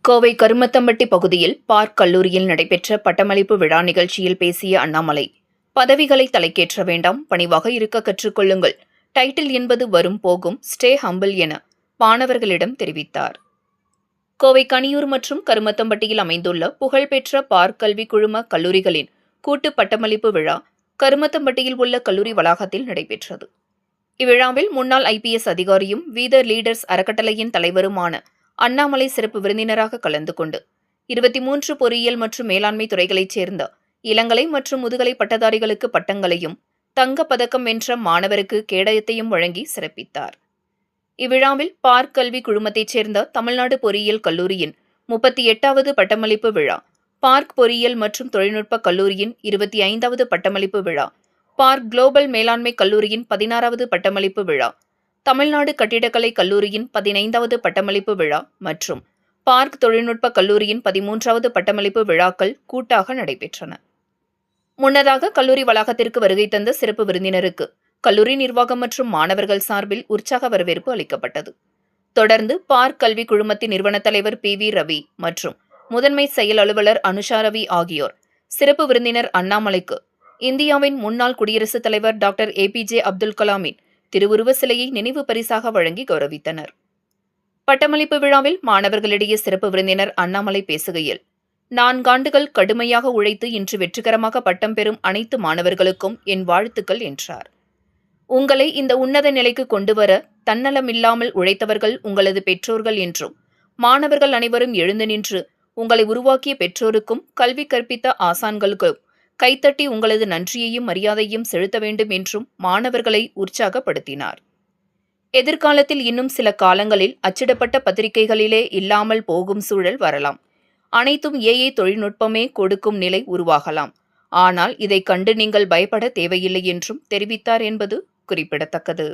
கோவை கருமத்தம்பட்டி பகுதியில் பார்க் கல்லூரியில் நடைபெற்ற பட்டமளிப்பு விழா நிகழ்ச்சியில் பேசிய அண்ணாமலை, பதவிகளை தலைக்கேற்ற வேண்டாம், பணிவாக இருக்க கற்றுக்கொள்ளுங்கள், டைட்டில் என்பது வரும் போகும், ஸ்டே ஹம்பிள் என மாணவர்களிடம் தெரிவித்தார். கோவை கனியூர் மற்றும் கருமத்தம்பட்டியில் அமைந்துள்ள புகழ்பெற்ற பார்க் கல்வி குழும கல்லூரிகளின் கூட்டு பட்டமளிப்பு விழா கருமத்தம்பட்டியில் உள்ள கல்லூரி வளாகத்தில் நடைபெற்றது. இவ்விழாவில் முன்னாள் IPS அதிகாரியும் வீதர் லீடர்ஸ் அறக்கட்டளையின் தலைவருமான அண்ணாமலை சிறப்பு விருந்தினராக கலந்து கொண்டு 23 பொறியியல் மற்றும் மேலாண்மை துறைகளைச் சேர்ந்த இளங்கலை மற்றும் முதுகலை பட்டதாரிகளுக்கு பட்டங்களையும் தங்கப் பதக்கம் வென்ற மாணவருக்கு கேடயத்தையும் வழங்கி சிறப்பித்தார். இவ்விழாவில் பார்க் கல்வி குழுமத்தைச் சேர்ந்த தமிழ்நாடு பொறியியல் கல்லூரியின் 38வது பட்டமளிப்பு விழா, பார்க் பொறியியல் மற்றும் தொழில்நுட்ப கல்லூரியின் 25வது பட்டமளிப்பு விழா, பார்க் குளோபல் மேலாண்மை கல்லூரியின் 16வது பட்டமளிப்பு விழா, தமிழ்நாடு கட்டிடக்கலை கல்லூரியின் 15வது பட்டமளிப்பு விழா மற்றும் பார்க் தொழில்நுட்ப கல்லூரியின் 13வது பட்டமளிப்பு விழாக்கள் கூட்டாக நடைபெற்றன. முன்னதாக கல்லூரி வளாகத்திற்கு வருகை தந்த சிறப்பு விருந்தினருக்கு கல்லூரி நிர்வாகம் மற்றும் மாணவர்கள் சார்பில் உற்சாக வரவேற்பு அளிக்கப்பட்டது. தொடர்ந்து பார்க் கல்வி குழுமத்தின் நிறுவன தலைவர் PV ரவி மற்றும் முதன்மை செயல் அலுவலர் அனுஷா ரவி ஆகியோர் சிறப்பு விருந்தினர் அண்ணாமலைக்கு இந்தியாவின் முன்னாள் குடியரசுத் தலைவர் டாக்டர் APJ அப்துல் கலாமின் திருவுருவ சிலையை நினைவு பரிசாக வழங்கி கௌரவித்தனர். பட்டமளிப்பு விழாவில் மாணவர்களிடையே சிறப்பு விருந்தினர் அண்ணாமலை பேசுகையில், 4 ஆண்டுகள் கடுமையாக உழைத்து இன்று வெற்றிகரமாக பட்டம் பெறும் அனைத்து மாணவர்களுக்கும் என் வாழ்த்துக்கள் என்றார். உங்களை இந்த உன்னத நிலைக்கு கொண்டுவர தன்னலமில்லாமல் உழைத்தவர்கள் உங்களது பெற்றோர்கள் என்றும், மாணவர்கள் அனைவரும் எழுந்து நின்று உங்களை உருவாக்கிய பெற்றோருக்கும் கல்வி கற்பித்த ஆசான்களுக்கும் கைத்தட்டி உங்களது நன்றியையும் மரியாதையும் செலுத்த வேண்டும் என்றும் மாணவர்களை உற்சாகப்படுத்தினார். எதிர்காலத்தில் இன்னும் சில காலங்களில் அச்சிடப்பட்ட பத்திரிகைகளிலே இல்லாமல் போகும் சூழல் வரலாம். அனைத்தும் AI தொழில்நுட்பமே கொடுக்கும் நிலை உருவாகலாம். ஆனால் இதை கண்டு நீங்கள் பயப்பட தேவையில்லை என்றும் தெரிவித்தார் என்பது குறிப்பிடத்தக்கது.